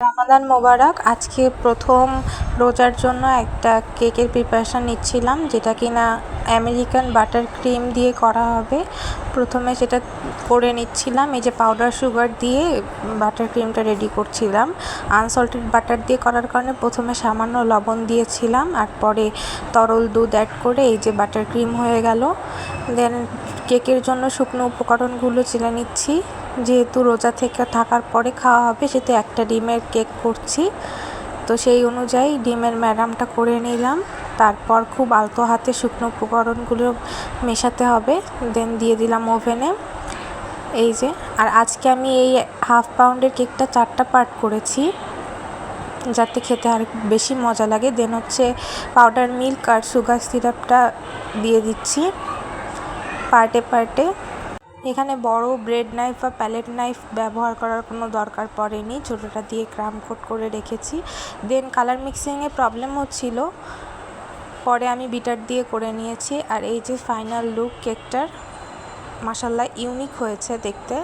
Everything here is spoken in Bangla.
রামাদান মোবারক। আজকে প্রথম রোজার জন্য একটা কেকের প্রিপারেশান নিচ্ছিলাম, যেটা কিনা আমেরিকান বাটার ক্রিম দিয়ে করা হবে। প্রথমে সেটা করে নিচ্ছিলাম, এই যে পাউডার সুগার দিয়ে বাটার ক্রিমটা রেডি করছিলাম। আনসল্টেড বাটার দিয়ে করার কারণে প্রথমে সামান্য লবণ দিয়েছিলাম, আর পরে তরল দুধ অ্যাড করে এই যে বাটার ক্রিম হয়ে গেল। দেন কেকের জন্য শুকনো উপকরণগুলো চেলে নিচ্ছি। যেহেতু রোজা থেকে থাকার পরে খাওয়া হবে, সেহেতু একটা ডিমের কেক করছি, তো সেই অনুযায়ী ডিমের ম্যাডামটা করে নিলাম। তারপর খুব আলতো হাতে শুকনো উপকরণগুলো মেশাতে হবে, দেন দিয়ে দিলাম ওভেনে। এই যে, আর আজকে আমি এই হাফ পাউন্ডের কেকটা 4টা পার্ট করেছি, যাতে খেতে আর বেশি মজা লাগে। দেন হচ্ছে পাউডার মিল্ক আর সুগার সিরাপটা দিয়ে দিচ্ছি পার্টে পার্টে। এখানে বড় ব্রেড নাইফ বা প্যালেট নাইফ ব্যবহার করার কোনো দরকার পড়েনি, ছোটোটা দিয়ে ক্রাম কোট করে রেখেছি। দেন কালার মিক্সিংয়ে প্রবলেম হচ্ছিল, পরে আমি বিটার দিয়ে করে নিয়েছি। আর এই যে ফাইনাল লুক কেকটার, মাশাআল্লাহ ইউনিক হয়েছে দেখতে।